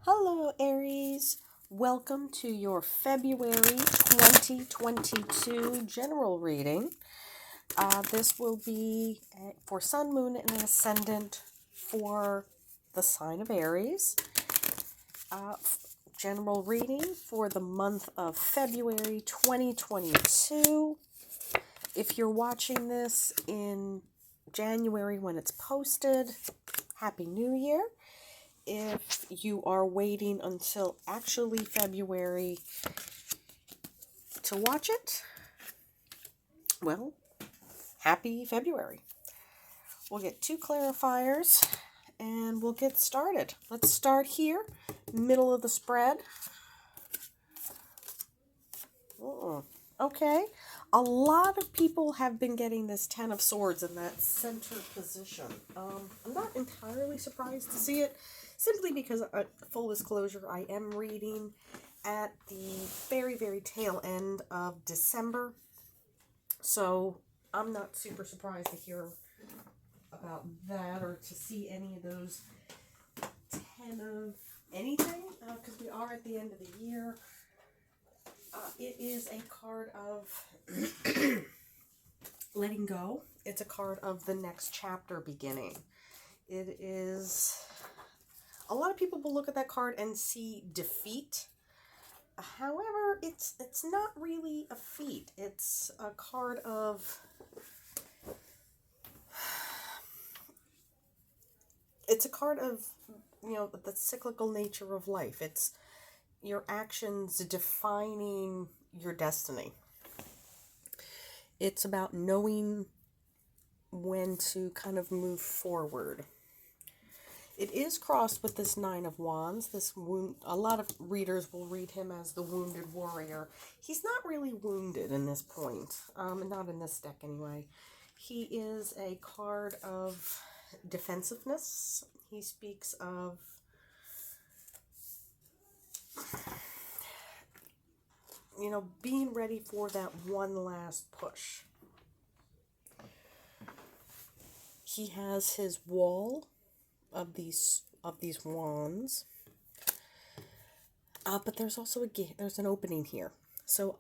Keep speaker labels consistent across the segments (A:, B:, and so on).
A: Hello, Aries. Welcome to your February 2022 general reading. This will be for Sun, Moon, and Ascendant for the sign of Aries. General reading for the month of February 2022. If you're watching this in January when it's posted, Happy New Year. If you are waiting until actually February to watch it, well, happy February. We'll get two clarifiers and we'll get started. Let's start here, middle of the spread. Okay, a lot of people have been getting this Ten of Swords in that center position. I'm not entirely surprised to see it, simply because, full disclosure, I am reading at the very, very tail end of December. So I'm not super surprised to hear about that or to see any of those 10 of anything, because we are at the end of the year. It is a card of letting go. It's a card of the next chapter beginning. It is... A lot of people will look at that card and see defeat. However, it's not really a feat. It's a card of... It's a card of, the cyclical nature of life. It's your actions defining your destiny. It's about knowing when to kind of move forward. It is crossed with this Nine of Wands. A lot of readers will read him as the wounded warrior. He's not really wounded in this point. Not in this deck anyway. He is a card of defensiveness. He speaks of being ready for that one last push. He has his wall of these wands, but there's also there's an opening here. So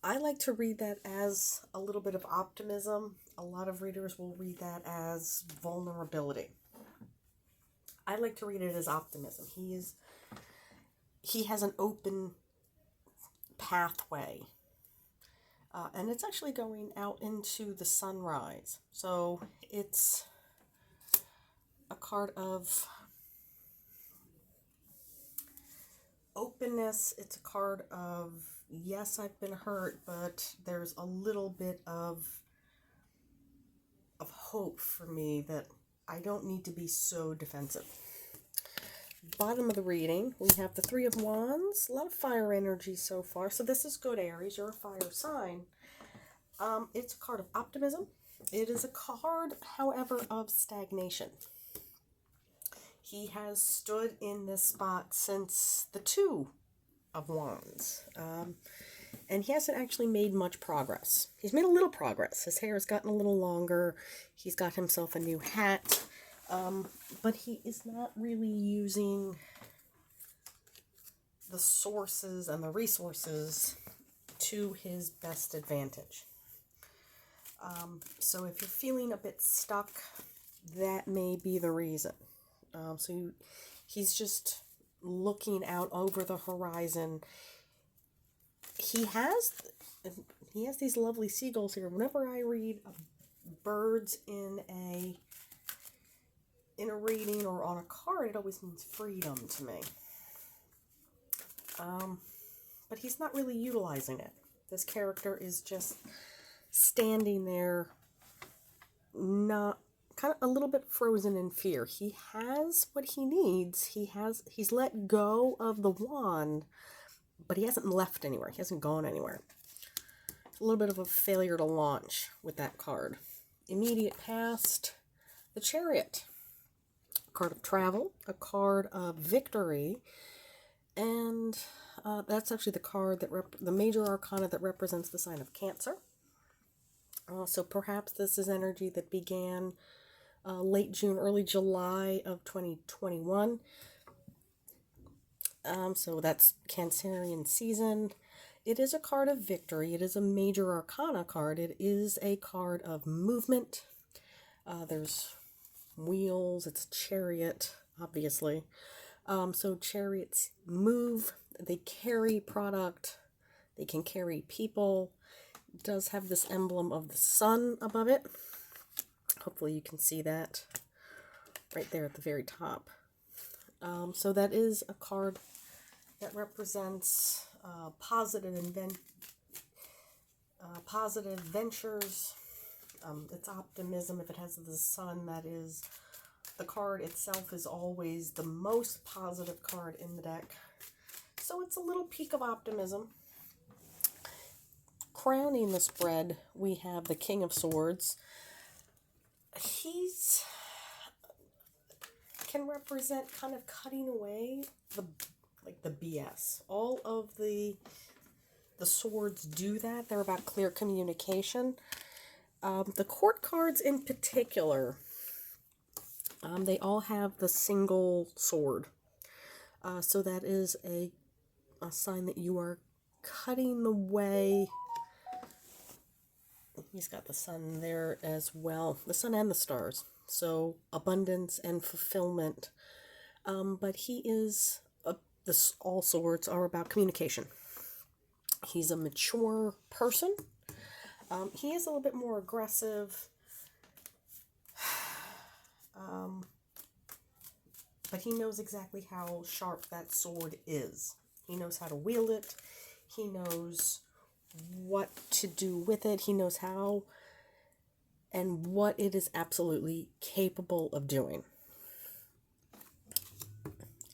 A: I like to read that as a little bit of optimism. A lot of readers will read that as vulnerability. I like to read it as optimism. He has an open pathway, and it's actually going out into the sunrise. So it's a card of openness. It's a card of, yes, I've been hurt, but there's a little bit of hope for me that I don't need to be so defensive. Bottom of the reading, we have the Three of Wands. A lot of fire energy so far. So this is good, Aries. You're a fire sign. It's a card of optimism. It is a card, however, of stagnation. He has stood in this spot since the Two of Wands. And he hasn't actually made much progress. He's made a little progress. His hair has gotten a little longer. He's got himself a new hat. But he is not really using the sources and the resources to his best advantage. So if you're feeling a bit stuck, that may be the reason. He's just looking out over the horizon. He has these lovely seagulls here. Whenever I read birds in a reading or on a card, it always means freedom to me. But he's not really utilizing it. This character is just standing there, not kind of a little bit frozen in fear. He has what he needs. He's let go of the wand, but he hasn't left anywhere. He hasn't gone anywhere. It's a little bit of a failure to launch with that card. Immediate past, the Chariot. A card of travel, a card of victory, and that's actually the card that the major arcana that represents the sign of Cancer. So perhaps this is energy that began late June, early July of 2021. So that's Cancerian season. It is a card of victory. It is a major arcana card. It is a card of movement. There's wheels. It's a chariot, obviously. So chariots move. They carry product. They can carry people. It does have this emblem of the sun above it. Hopefully you can see that right there at the very top. So that is a card that represents positive ventures. It's optimism. If it has the sun, that is, the card itself is always the most positive card in the deck. So it's a little peak of optimism. Crowning the spread, we have the King of Swords. He's can represent kind of cutting away the BS. All of the swords do that. They're about clear communication. The court cards in particular, they all have the single sword. So that is a sign that you are cutting the way. He's got the sun there as well. The sun and the stars. So abundance and fulfillment. But he is, all swords are about communication. He's a mature person. He is a little bit more aggressive. But he knows exactly how sharp that sword is. He knows how to wield it. He knows what to do with it. He knows how and what it is absolutely capable of doing.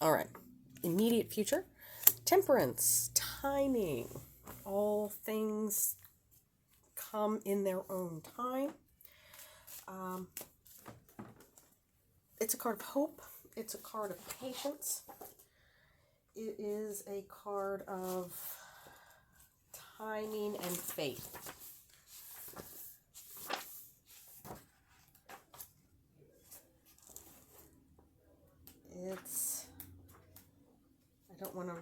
A: All right. Immediate future. Temperance. Timing. All things come in their own time. It's a card of hope. It's a card of patience. It is a card of timing and faith. I don't want to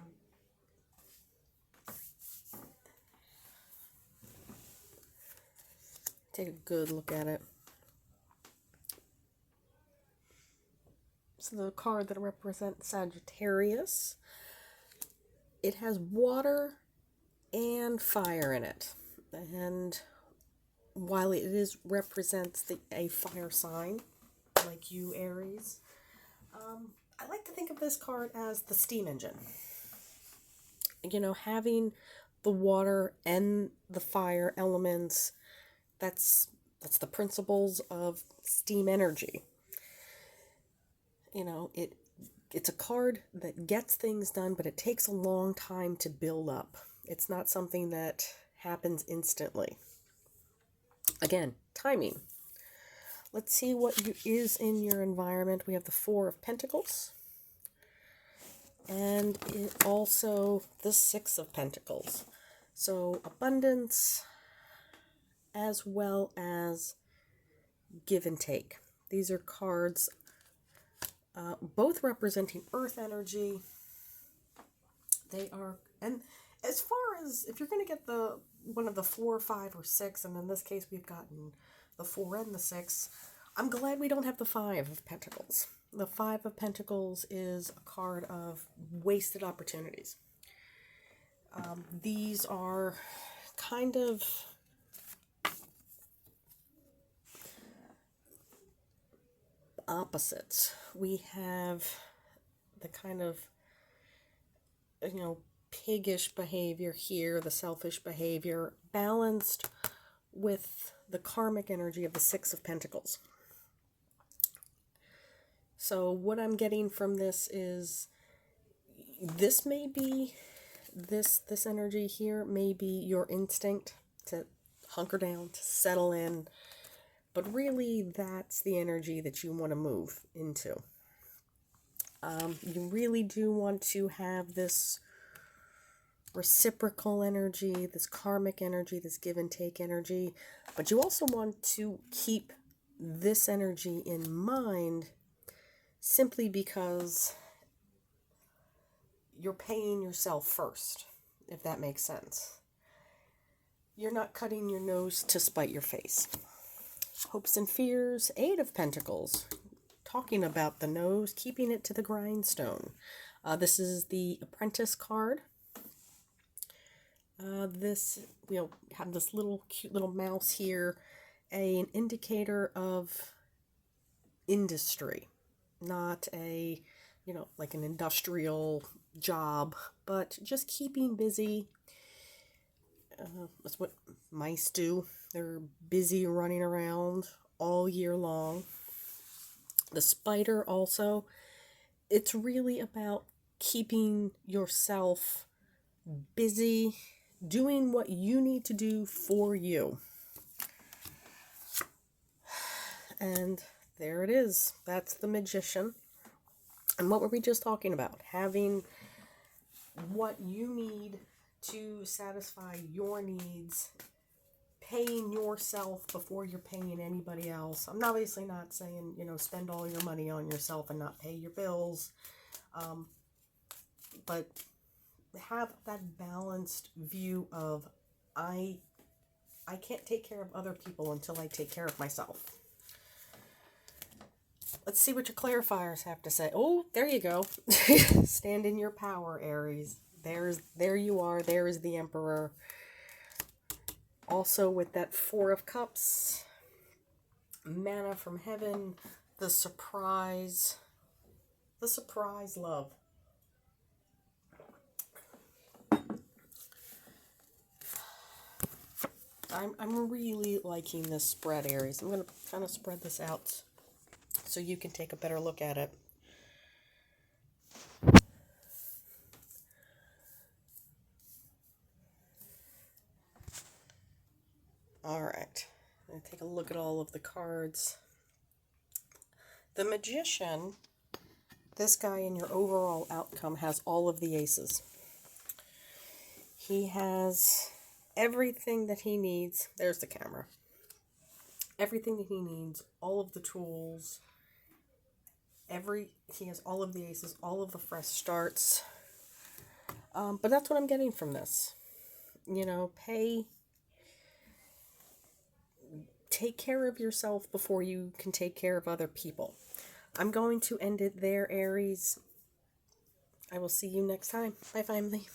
A: take a good look at it. So the card that represents Sagittarius, it has water and fire in it. And while it represents a fire sign, like you, Aries, I like to think of this card as the steam engine. You know, having the water and the fire elements, that's the principles of steam energy. You know, it's a card that gets things done, but it takes a long time to build up. It's not something that happens instantly. Again, timing. Let's see what is in your environment. We have the Four of Pentacles. And also the Six of Pentacles. So abundance as well as give and take. These are cards both representing earth energy. They are, and as far as if you're going to get one of the 4, 5, or 6, and in this case we've gotten the 4 and the 6, I'm glad we don't have the 5 of Pentacles. The 5 of Pentacles is a card of wasted opportunities. These are kind of opposites. We have the kind of, piggish behavior here, the selfish behavior, balanced with the karmic energy of the 6 of Pentacles. So what I'm getting from this is this may be, this energy here may be your instinct to hunker down, to settle in, but really that's the energy that you want to move into. You really do want to have this reciprocal energy, this karmic energy, this give and take energy, but you also want to keep this energy in mind simply because you're paying yourself first, if that makes sense. You're not cutting your nose to spite your face. Hopes and fears, 8 of Pentacles. Talking about the nose, keeping it to the grindstone. This is the Apprentice card. We'll have this little cute little mouse here, an indicator of industry, not a, like an industrial job, but just keeping busy. That's what mice do. They're busy running around all year long. The spider also, it's really about keeping yourself busy, doing what you need to do for you. And there it is. That's the Magician. And what were we just talking about? Having what you need to satisfy your needs, paying yourself before you're paying anybody else. I'm obviously not saying, spend all your money on yourself and not pay your bills. But have that balanced view of, I can't take care of other people until I take care of myself. Let's see what your clarifiers have to say. Oh, there you go. Stand in your power, Aries. There you are. There is the Emperor. Also with that 4 of Cups, manna from heaven, the surprise love. I'm really liking this spread, Aries. I'm going to kind of spread this out so you can take a better look at it. All right, I'm going to take a look at all of the cards. The Magician, this guy in your overall outcome has all of the aces. He has everything that he needs. There's the camera. Everything that he needs, all of the tools, he has all of the aces, all of the fresh starts. But that's what I'm getting from this. Take care of yourself before you can take care of other people. I'm going to end it there, Aries. I will see you next time. Bye, family.